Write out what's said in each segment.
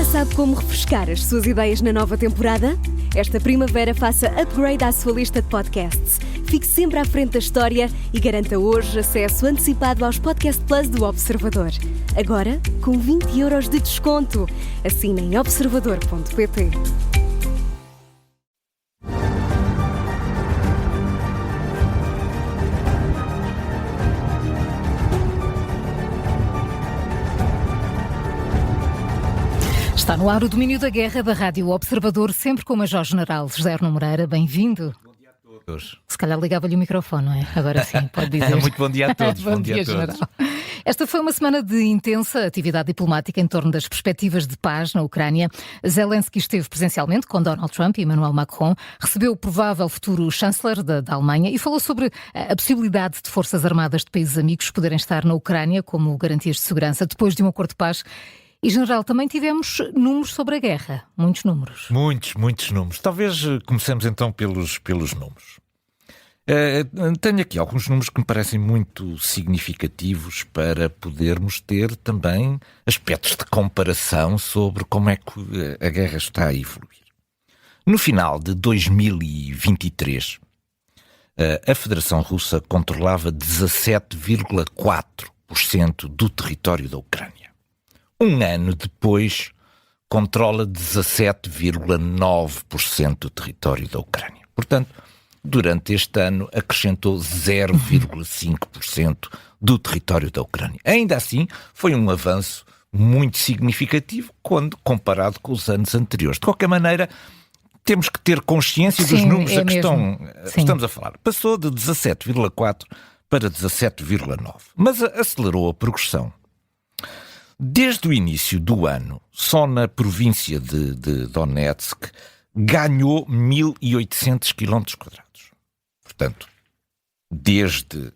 Já sabe como refrescar as suas ideias na nova temporada? Esta primavera faça upgrade à sua lista de podcasts. Fique sempre à frente da história e garanta hoje acesso antecipado aos Podcast Plus do Observador. Agora, com 20€ de desconto. Assine em observador.pt. Está no ar o Domínio da Guerra da Rádio Observador, sempre com o Major-General José Arno Moreira. Bem-vindo. Bom dia a todos. Se calhar ligava-lhe o microfone, não é? Agora sim, pode dizer. Muito bom dia a todos. Bom dia, General. Esta foi uma semana de intensa atividade diplomática em torno das perspectivas de paz na Ucrânia. Zelensky esteve presencialmente com Donald Trump e Emmanuel Macron, recebeu o provável futuro chanceler da Alemanha e falou sobre a possibilidade de forças armadas de países amigos poderem estar na Ucrânia como garantias de segurança depois de um acordo de paz. E, General, também tivemos números sobre a guerra. Muitos números. Muitos números. Talvez comecemos então pelos números. Tenho aqui alguns números que me parecem muito significativos para podermos ter também aspectos de comparação sobre como é que a guerra está a evoluir. No final de 2023, a Federação Russa controlava 17,4% do território da Ucrânia. Um ano depois, controla 17,9% do território da Ucrânia. Portanto, durante este ano, acrescentou 0,5% do território da Ucrânia. Ainda assim, foi um avanço muito significativo quando comparado com os anos anteriores. De qualquer maneira, temos que ter consciência dos números a que estamos a falar. Passou de 17,4% para 17,9%, mas acelerou a progressão. Desde o início do ano, só na província de Donetsk, ganhou 1.800 km². Portanto, desde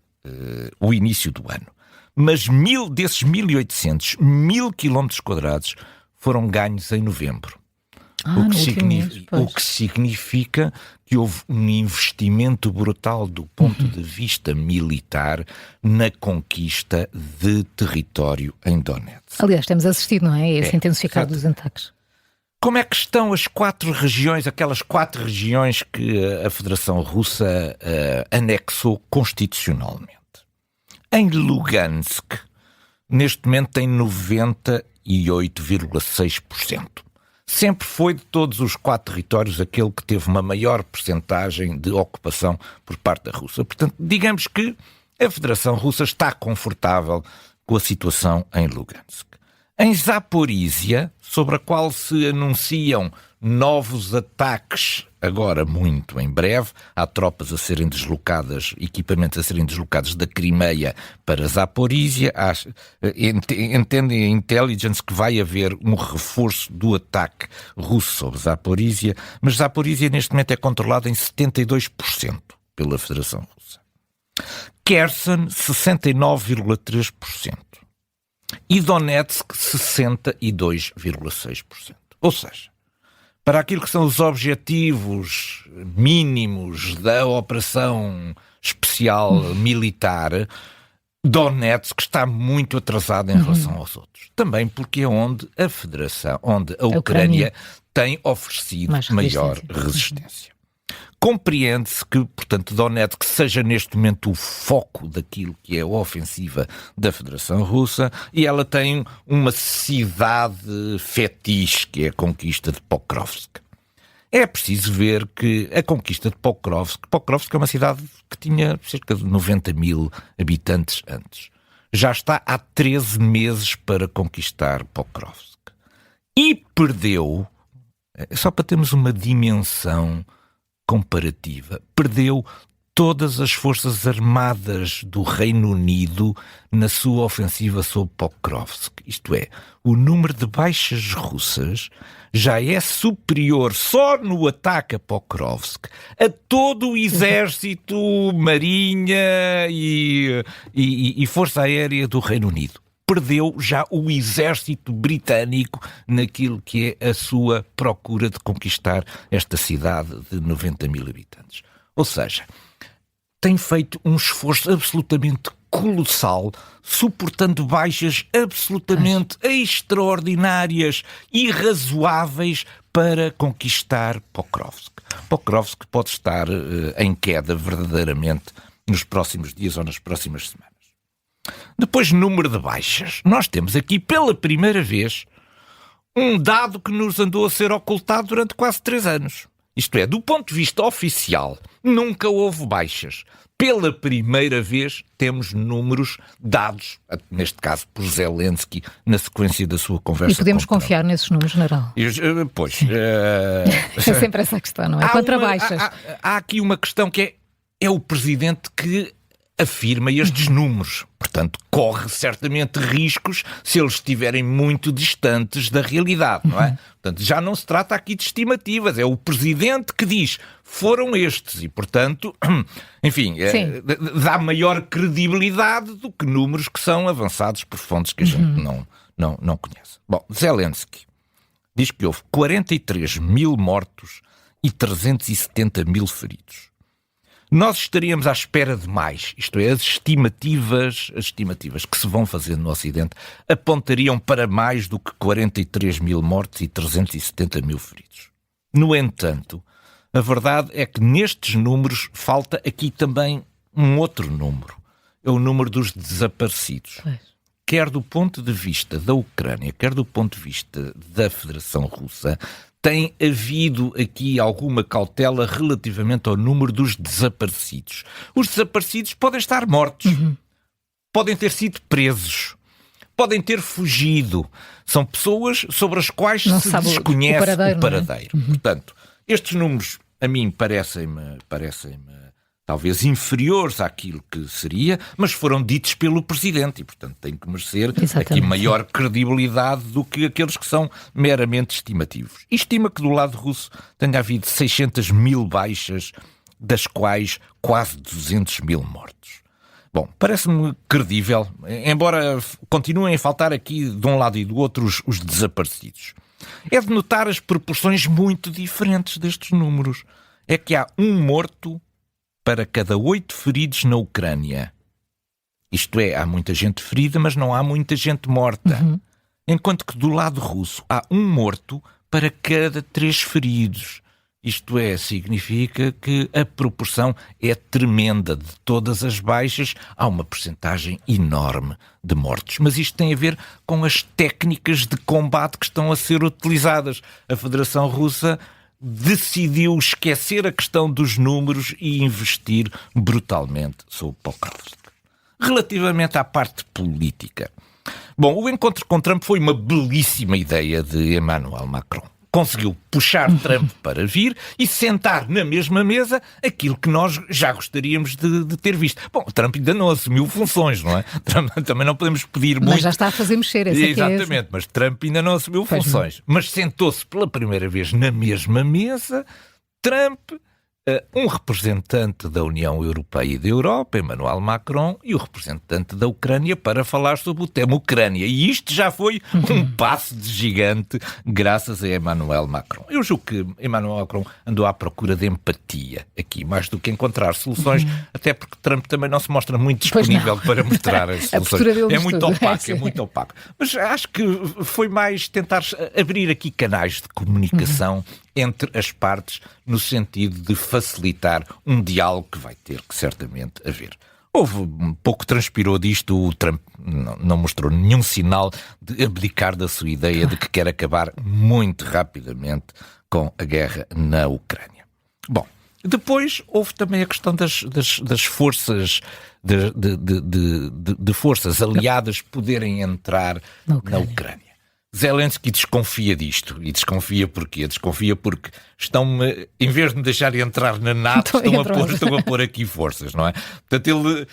o início do ano. Mas desses 1.800, 1.000 km² foram ganhos em novembro. O que significa que houve um investimento brutal do ponto de vista militar na conquista de território em Donetsk. Aliás, temos assistido, não é? Esse intensificado dos ataques. Como é que estão as aquelas quatro regiões que a Federação Russa anexou constitucionalmente? Em Lugansk, neste momento tem 98,6%. Sempre foi de todos os 4 territórios aquele que teve uma maior percentagem de ocupação por parte da Rússia. Portanto, digamos que a Federação Russa está confortável com a situação em Lugansk. Em Zaporísia, sobre a qual se anunciam novos ataques, agora muito em breve, há tropas a serem deslocadas, equipamentos a serem deslocados da Crimeia para Zaporísia, entendem a intelligence que vai haver um reforço do ataque russo sobre Zaporísia, mas Zaporísia neste momento é controlada em 72% pela Federação Russa. Kherson, 69,3%. E Donetsk, 62,6%. Ou seja, para aquilo que são os objetivos mínimos da operação especial militar, Donetsk está muito atrasado em relação aos outros. Também porque é onde a Ucrânia tem oferecido maior resistência. Compreende-se que, portanto, Donetsk seja neste momento o foco daquilo que é a ofensiva da Federação Russa e ela tem uma cidade fetiche, que é a conquista de Pokrovsk. É preciso ver que a conquista de Pokrovsk é uma cidade que tinha cerca de 90 mil habitantes antes. Já está há 13 meses para conquistar Pokrovsk. E perdeu, só para termos uma dimensão comparativa, perdeu todas as forças armadas do Reino Unido na sua ofensiva sobre Pokrovsk. Isto é, o número de baixas russas já é superior, só no ataque a Pokrovsk, a todo o exército, marinha e força aérea do Reino Unido. Perdeu já o exército britânico naquilo que é a sua procura de conquistar esta cidade de 90 mil habitantes. Ou seja, tem feito um esforço absolutamente colossal, suportando baixas absolutamente extraordinárias, irrazoáveis para conquistar Pokrovsk. Pokrovsk pode estar em queda verdadeiramente nos próximos dias ou nas próximas semanas. Depois, número de baixas. Nós temos aqui, pela primeira vez, um dado que nos andou a ser ocultado durante quase 3 anos. Isto é, do ponto de vista oficial, nunca houve baixas. Pela primeira vez temos números dados, neste caso por Zelensky, na sequência da sua conversa. E podemos confiar nesses números, general? Pois. É sempre essa a questão, não é? Contra baixas. Há aqui uma questão que é o presidente que afirma estes números. Portanto, corre certamente riscos se eles estiverem muito distantes da realidade, não é? Portanto, já não se trata aqui de estimativas, é o presidente que diz foram estes e, portanto, enfim, dá maior credibilidade do que números que são avançados por fontes que a gente não conhece. Bom, Zelensky diz que houve 43 mil mortos e 370 mil feridos. Nós estaríamos à espera de mais, isto é, as estimativas que se vão fazer no Ocidente apontariam para mais do que 43 mil mortos e 370 mil feridos. No entanto, a verdade é que nestes números falta aqui também um outro número, é o número dos desaparecidos. Quer do ponto de vista da Ucrânia, quer do ponto de vista da Federação Russa, tem havido aqui alguma cautela relativamente ao número dos desaparecidos. Os desaparecidos podem estar mortos, podem ter sido presos, podem ter fugido. São pessoas sobre as quais se desconhece o paradeiro. Portanto, estes números, a mim, parecem-me talvez inferiores àquilo que seria, mas foram ditos pelo Presidente e, portanto, têm que merecer aqui maior credibilidade do que aqueles que são meramente estimativos. E estima que do lado russo tenha havido 600 mil baixas, das quais quase 200 mil mortos. Bom, parece-me credível, embora continuem a faltar aqui de um lado e do outro os desaparecidos. É de notar as proporções muito diferentes destes números. É que há um morto para cada 8 feridos na Ucrânia. Isto é, há muita gente ferida, mas não há muita gente morta. Enquanto que do lado russo há um morto para cada 3 feridos. Isto é, significa que a proporção é tremenda. De todas as baixas, há uma percentagem enorme de mortos. Mas isto tem a ver com as técnicas de combate que estão a ser utilizadas. A Federação Russa decidiu esquecer a questão dos números e investir brutalmente sobre Pokrovsk. Relativamente à parte política. Bom, o encontro com Trump foi uma belíssima ideia de Emmanuel Macron. Conseguiu puxar Trump para vir e sentar na mesma mesa aquilo que nós já gostaríamos de ter visto. Bom, Trump ainda não assumiu funções, não é? Também não podemos pedir muito. Mas já está a fazer mexer, essa Exatamente, mas Trump ainda não assumiu funções. Mas sentou-se pela primeira vez na mesma mesa, Trump, um representante da União Europeia e da Europa, Emmanuel Macron, e o representante da Ucrânia para falar sobre o tema Ucrânia. E isto já foi um passo de gigante graças a Emmanuel Macron. Eu julgo que Emmanuel Macron andou à procura de empatia aqui, mais do que encontrar soluções, até porque Trump também não se mostra muito disponível para mostrar as soluções. É muito opaco. Mas acho que foi mais tentar abrir aqui canais de comunicação entre as partes, no sentido de facilitar um diálogo que vai ter que certamente haver. Houve um pouco transpirou disto, o Trump não mostrou nenhum sinal de abdicar da sua ideia de que quer acabar muito rapidamente com a guerra na Ucrânia. Bom, depois houve também a questão das forças de forças aliadas poderem entrar na Ucrânia. Zelensky desconfia disto. E desconfia porquê? Desconfia porque estão-me, em vez de me deixar entrar na NATO, estão a pôr aqui forças, não é? Portanto, ele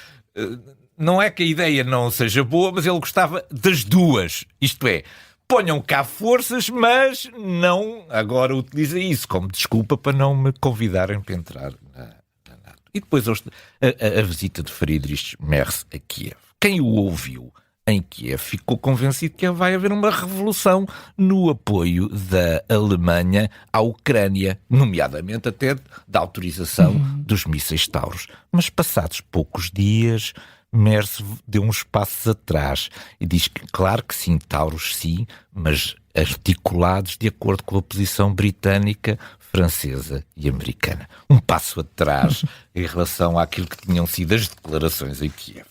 não é que a ideia não seja boa, mas ele gostava das duas. Isto é, ponham cá forças, mas não agora utiliza isso como desculpa para não me convidarem para entrar na NATO. E depois a visita de Friedrich Merz a Kiev. Quem o ouviu em Kiev ficou convencido que vai haver uma revolução no apoio da Alemanha à Ucrânia, nomeadamente até da autorização dos mísseis Taurus. Mas passados poucos dias, Merz deu uns passos atrás e diz que, claro que sim, Taurus sim, mas articulados de acordo com a posição britânica, francesa e americana. Um passo atrás em relação àquilo que tinham sido as declarações em Kiev.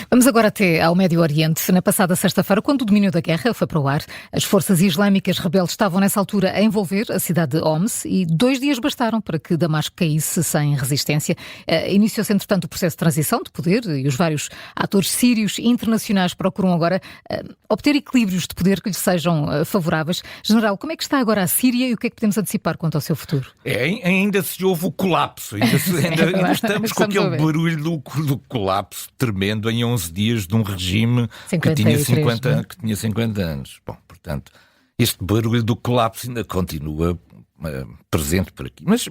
Vamos agora até ao Médio Oriente. Na passada sexta-feira, quando o domínio da guerra foi para o ar, as forças islâmicas rebeldes estavam nessa altura a envolver a cidade de Homs e 2 dias bastaram para que Damasco caísse sem resistência. Iniciou-se, entretanto, o processo de transição de poder e os vários atores sírios e internacionais procuram agora obter equilíbrios de poder que lhes sejam favoráveis. General, como é que está agora a Síria e o que é que podemos antecipar quanto ao seu futuro? Ainda se ouve o colapso, ainda estamos com aquele barulho do colapso tremendo em 11 dias de um regime que tinha 50 anos. Bom, portanto, este barulho do colapso ainda continua presente por aqui. Mas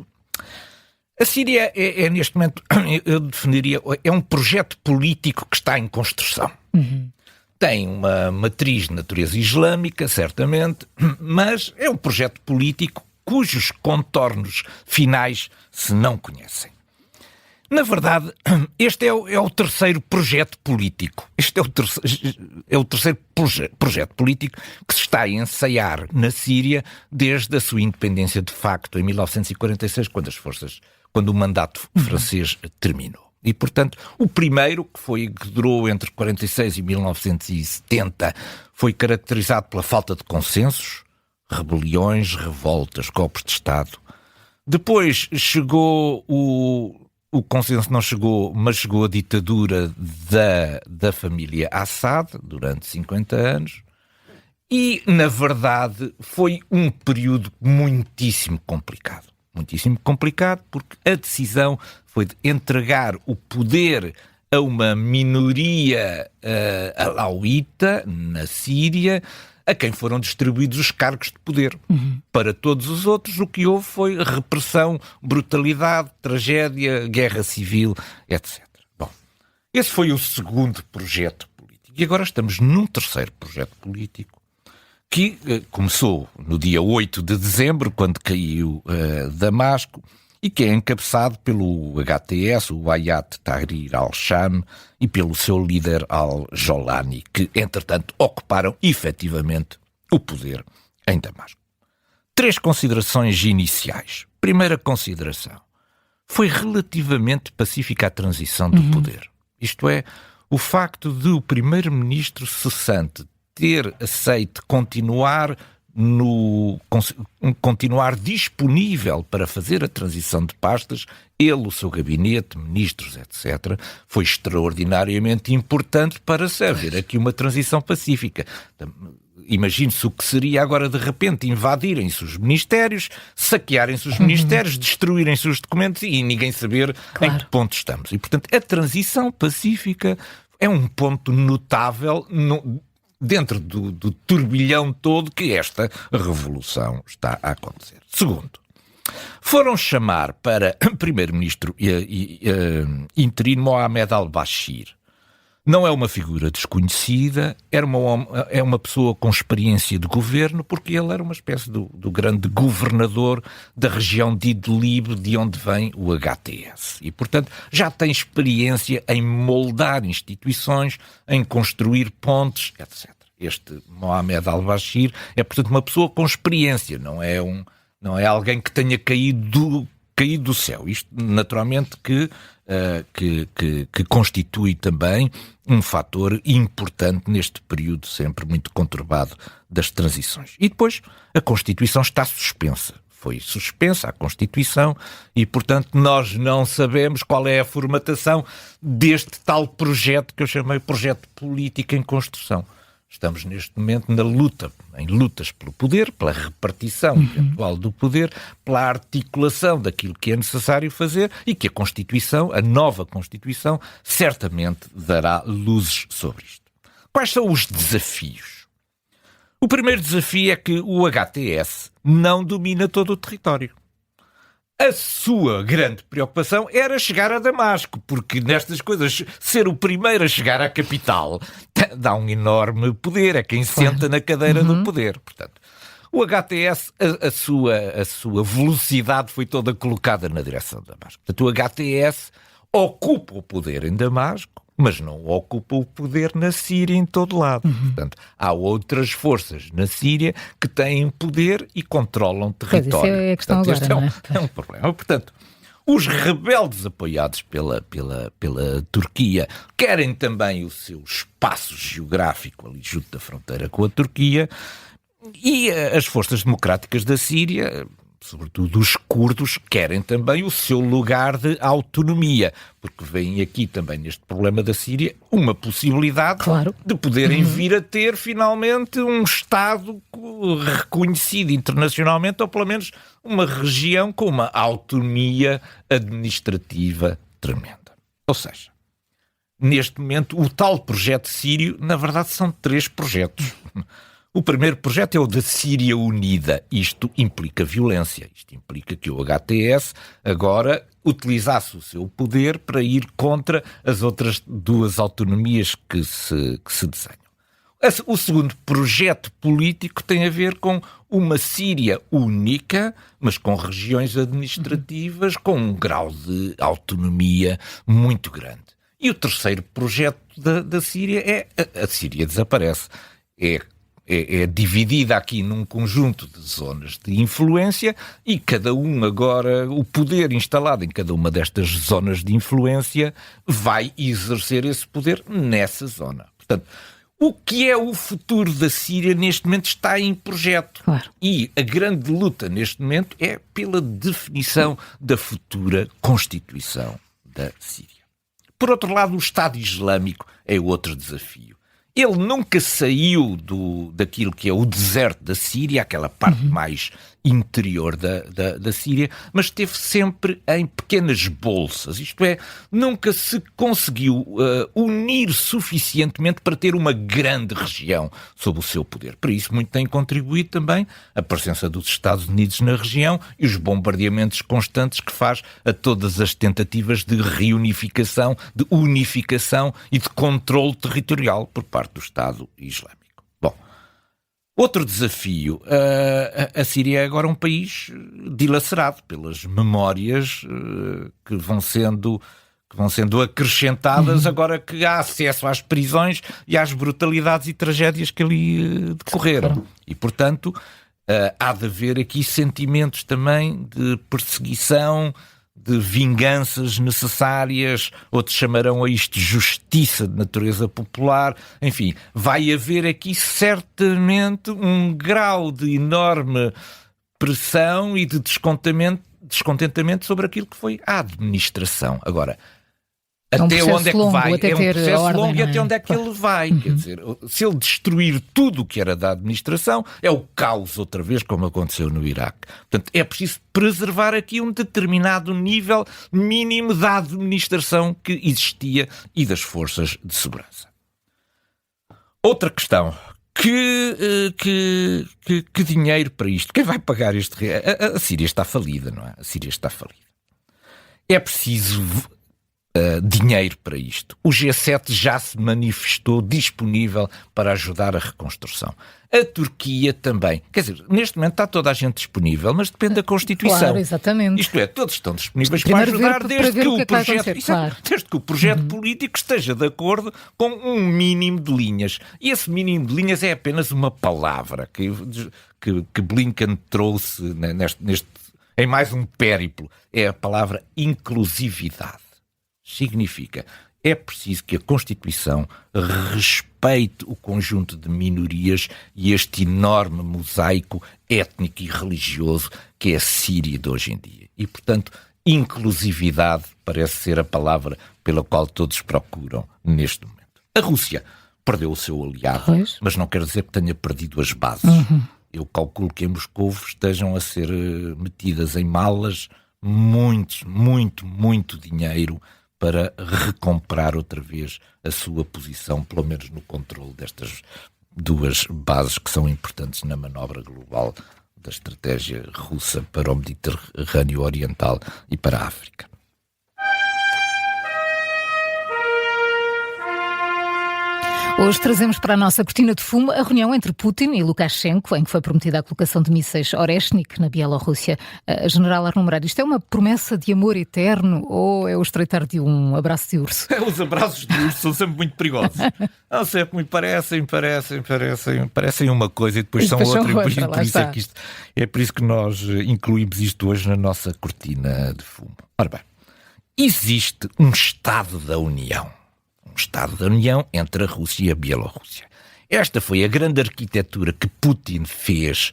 a Síria é neste momento, eu definiria, é um projeto político que está em construção. Tem uma matriz de natureza islâmica, certamente, mas é um projeto político cujos contornos finais se não conhecem. Na verdade, este é o terceiro projeto político. Este é o terceiro projeto político que se está a ensaiar na Síria desde a sua independência de facto, em 1946, quando o mandato francês terminou. E, portanto, o primeiro, que durou entre 46 e 1970, foi caracterizado pela falta de consensos, rebeliões, revoltas, golpes de Estado. Depois chegou o consenso não chegou, mas chegou a ditadura da família Assad durante 50 anos e, na verdade, foi um período muitíssimo complicado. Muitíssimo complicado porque a decisão foi de entregar o poder a uma minoria alauíta na Síria, a quem foram distribuídos os cargos de poder. Para todos os outros, o que houve foi repressão, brutalidade, tragédia, guerra civil, etc. Bom, esse foi o segundo projeto político. E agora estamos num terceiro projeto político que começou no dia 8 de dezembro, quando caiu Damasco, e que é encabeçado pelo HTS, o Hayat Tahrir al-Sham, e pelo seu líder al-Jolani, que, entretanto, ocuparam efetivamente o poder em Damasco. 3 considerações iniciais. Primeira consideração. Foi relativamente pacífica a transição do poder. Isto é, o facto de o primeiro-ministro cessante ter aceito continuar disponível para fazer a transição de pastas, ele, o seu gabinete, ministros, etc., foi extraordinariamente importante para haver aqui uma transição pacífica. Imagine-se o que seria agora de repente invadirem-se os ministérios, saquearem-se os ministérios, destruírem-se os documentos e ninguém saber em que ponto estamos. E, portanto, a transição pacífica é um ponto notável dentro do turbilhão todo que esta revolução está a acontecer. Segundo, foram chamar para primeiro-ministro interino Mohamed al-Bashir. Não é uma figura desconhecida, é uma pessoa com experiência de governo, porque ele era uma espécie do grande governador da região de Idlib, de onde vem o HTS. E, portanto, já tem experiência em moldar instituições, em construir pontes, etc. Este Mohamed al-Bashir é, portanto, uma pessoa com experiência, não é alguém que tenha caído do céu. Isto, naturalmente, que constitui também um fator importante neste período sempre muito conturbado das transições. E depois a Constituição está suspensa. Foi suspensa a Constituição e, portanto, nós não sabemos qual é a formatação deste tal projeto que eu chamei projeto político em construção. Estamos neste momento em lutas pelo poder, pela repartição eventual do poder, pela articulação daquilo que é necessário fazer e que a nova Constituição, certamente dará luzes sobre isto. Quais são os desafios? O primeiro desafio é que o HTS não domina todo o território. A sua grande preocupação era chegar a Damasco, porque nestas coisas, ser o primeiro a chegar à capital dá um enorme poder, é quem senta na cadeira do poder. Portanto, o HTS, a sua velocidade foi toda colocada na direção de Damasco. Portanto, o HTS ocupa o poder em Damasco, mas não ocupa o poder na Síria em todo lado. Portanto, há outras forças na Síria que têm poder e controlam território. Pois, isso é a questão. Portanto, agora, este é um problema. Portanto, os rebeldes apoiados pela Turquia querem também o seu espaço geográfico ali junto da fronteira com a Turquia, e as forças democráticas da Síria, sobretudo os curdos, querem também o seu lugar de autonomia, porque veem aqui também neste problema da Síria uma possibilidade, claro, de poderem vir a ter finalmente um Estado reconhecido internacionalmente, ou pelo menos uma região com uma autonomia administrativa tremenda. Ou seja, neste momento o tal projeto sírio, na verdade são 3 projetos. O primeiro projeto é o da Síria Unida. Isto implica violência. Isto implica que o HTS agora utilizasse o seu poder para ir contra as outras 2 autonomias que se desenham. O segundo projeto político tem a ver com uma Síria única, mas com regiões administrativas com um grau de autonomia muito grande. E o terceiro projeto da Síria é a Síria desaparece. É dividida aqui num conjunto de zonas de influência e cada um agora, o poder instalado em cada uma destas zonas de influência vai exercer esse poder nessa zona. Portanto, o que é o futuro da Síria neste momento está em projeto. Claro. E a grande luta neste momento é pela definição da futura Constituição da Síria. Por outro lado, o Estado Islâmico é outro desafio. Ele nunca saiu daquilo que é o deserto da Síria, aquela parte mais interior da Síria, mas esteve sempre em pequenas bolsas. Isto é, nunca se conseguiu unir suficientemente para ter uma grande região sob o seu poder. Para isso, muito tem contribuído também a presença dos Estados Unidos na região e os bombardeamentos constantes que faz a todas as tentativas de reunificação, de unificação e de controle territorial por parte do Estado Islâmico. Bom, outro desafio, a Síria é agora um país dilacerado pelas memórias que vão sendo acrescentadas agora que há acesso às prisões e às brutalidades e tragédias que ali decorreram. E, portanto, há de haver aqui sentimentos também de perseguição, de vinganças necessárias, outros chamarão a isto justiça de natureza popular. Enfim, vai haver aqui certamente um grau de enorme pressão e de descontentamento sobre aquilo que foi a administração. Agora, até onde é que vai? É um processo longo e até onde é que ele vai? Quer dizer, se ele destruir tudo o que era da administração, é o caos outra vez, como aconteceu no Iraque. Portanto, é preciso preservar aqui um determinado nível mínimo da administração que existia e das forças de segurança. Outra questão. Que dinheiro para isto? Quem vai pagar este... A Síria está falida, não é? A Síria está falida. É preciso... dinheiro para isto. O G7 já se manifestou disponível para ajudar a reconstrução. A Turquia também. Quer dizer, neste momento está toda a gente disponível, mas depende da Constituição. Claro, exatamente. Isto é, todos estão disponíveis para ajudar desde que o projeto político esteja de acordo com um mínimo de linhas. E esse mínimo de linhas é apenas uma palavra que Blinken trouxe em mais um périplo. É a palavra inclusividade. Significa, é preciso que a Constituição respeite o conjunto de minorias e este enorme mosaico étnico e religioso que é a Síria de hoje em dia. E, portanto, inclusividade parece ser a palavra pela qual todos procuram neste momento. A Rússia perdeu o seu aliado, mas não quer dizer que tenha perdido as bases. Eu calculo que em Moscou estejam a ser metidas em malas muito dinheiro para recomprar outra vez a sua posição, pelo menos no controle destas 2 bases que são importantes na manobra global da estratégia russa para o Mediterrâneo Oriental e para a África. Hoje trazemos para a nossa cortina de fumo a reunião entre Putin e Lukashenko, em que foi prometida a colocação de mísseis Oreshnik na Bielorrússia. General Arno Moreira, isto é uma promessa de amor eterno ou é o estreitar de um abraço de urso? Os abraços de urso são sempre muito perigosos. Não sempre me parecem uma coisa e depois são outra. É por isso que nós incluímos isto hoje na nossa cortina de fumo. Ora bem, existe um Estado da União. Estado da União entre a Rússia e a Bielorrússia. Esta foi a grande arquitetura que Putin fez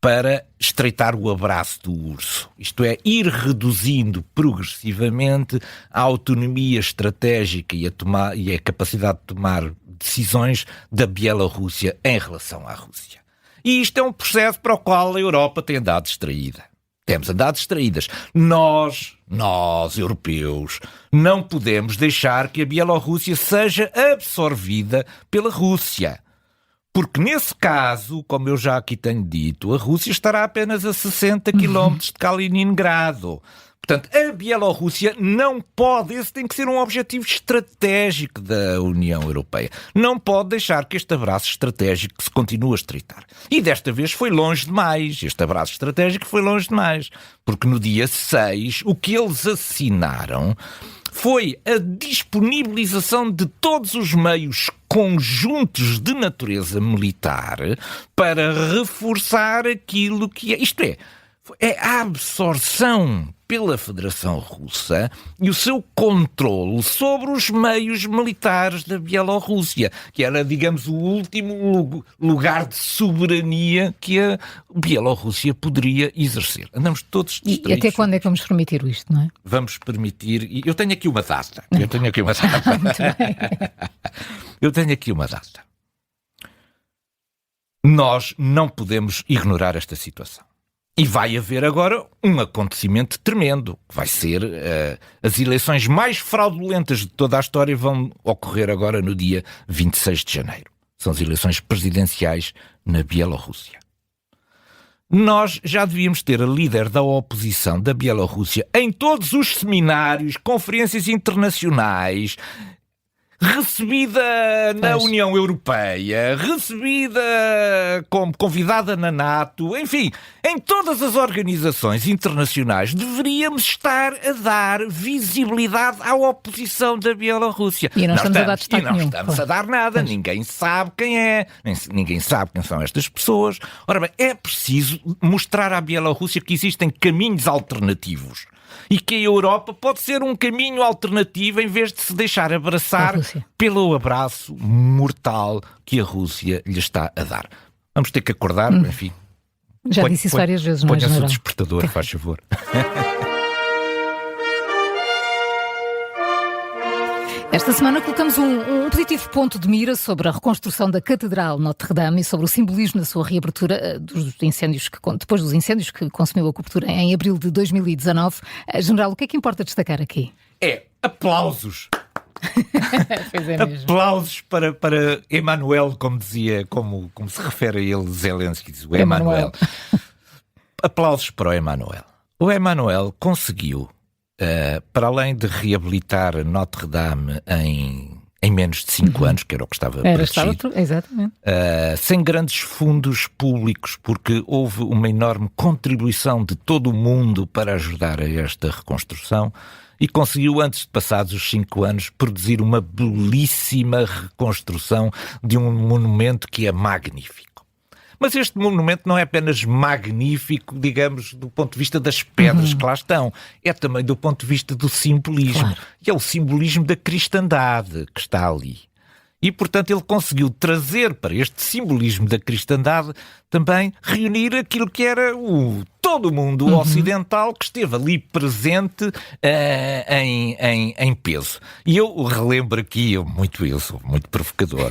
para estreitar o abraço do urso. Isto é, ir reduzindo progressivamente a autonomia estratégica e a capacidade de tomar decisões da Bielorrússia em relação à Rússia. E isto é um processo para o qual a Europa tem andado distraída. Temos andado distraídas. Nós, europeus, não podemos deixar que a Bielorrússia seja absorvida pela Rússia. Porque nesse caso, como eu já aqui tenho dito, a Rússia estará apenas a 60 quilómetros de Kaliningrado. Portanto, a Bielorrússia não pode, esse tem que ser um objetivo estratégico da União Europeia. Não pode deixar que este abraço estratégico se continue a estreitar. E desta vez foi longe demais. Este abraço estratégico foi longe demais. Porque no dia 6, o que eles assinaram foi a disponibilização de todos os meios conjuntos de natureza militar para reforçar aquilo que é. Isto é a absorção pela Federação Russa e o seu controle sobre os meios militares da Bielorrússia, que era, digamos, o último lugar de soberania que a Bielorrússia poderia exercer. Andamos todos distraídos. E até quando é que vamos permitir isto, não é? Vamos permitir... Eu tenho aqui uma data. Muito bem. Eu tenho aqui uma data. Nós não podemos ignorar esta situação. E vai haver agora um acontecimento tremendo, que vai ser as eleições mais fraudulentas de toda a história vão ocorrer agora no dia 26 de janeiro. São as eleições presidenciais na Bielorrússia. Nós já devíamos ter a líder da oposição da Bielorrússia em todos os seminários, conferências internacionais, recebida na União Europeia, recebida como convidada na NATO, enfim, em todas as organizações internacionais deveríamos estar a dar visibilidade à oposição da Bielorrússia. E não estamos a dar destaque nenhum. Não estamos a dar nada, ninguém sabe quem é, ninguém sabe quem são estas pessoas. Ora bem, é preciso mostrar à Bielorrússia que existem caminhos alternativos. E que a Europa pode ser um caminho alternativo em vez de se deixar abraçar pelo abraço mortal que a Rússia lhe está a dar. Vamos ter que acordar, enfim. Já disse isso várias vezes, não é, Ponha-se o despertador, faz favor. Esta semana colocamos um positivo ponto de mira sobre a reconstrução da Catedral Notre-Dame e sobre o simbolismo da sua reabertura depois dos incêndios que consumiu a cobertura em abril de 2019. General, o que é que importa destacar aqui? Aplausos. Pois é mesmo. Aplausos para Emmanuel, como se refere a ele, Zelensky, diz o Emmanuel. Aplausos para o Emmanuel. O Emmanuel conseguiu, para além de reabilitar Notre-Dame em menos de 5 anos, que era o que estava previsto, exatamente. Sem grandes fundos públicos, porque houve uma enorme contribuição de todo o mundo para ajudar a esta reconstrução, e conseguiu, antes de passados os 5 anos, produzir uma belíssima reconstrução de um monumento que é magnífico. Mas este monumento não é apenas magnífico, digamos, do ponto de vista das pedras que lá estão. É também do ponto de vista do simbolismo. Claro. E é o simbolismo da cristandade que está ali. E, portanto, ele conseguiu trazer para este simbolismo da cristandade também reunir aquilo que era todo o mundo ocidental que esteve ali presente em peso. E eu relembro aqui, eu sou muito provocador.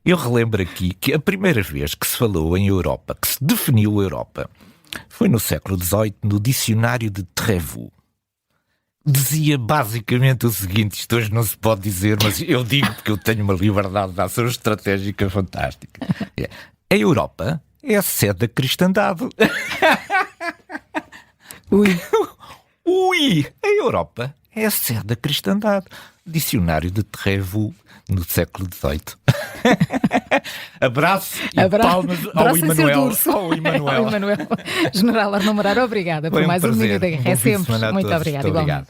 Eu relembro aqui que a primeira vez que se falou em Europa, que se definiu a Europa, foi no século XVIII, no dicionário de Trevoux. Dizia basicamente o seguinte, isto hoje não se pode dizer, mas eu digo porque eu tenho uma liberdade de ação estratégica fantástica. A Europa é a sede da cristandade. Ui! A Europa é a sede da cristandade. Dicionário de Trevaux no século XVIII. Abraço e palmas ao Emanuel. Ao Emanuel. General Arnaud Moreira, obrigada por mais um Minuto da Guerra. É sempre. Muito obrigada, igualmente.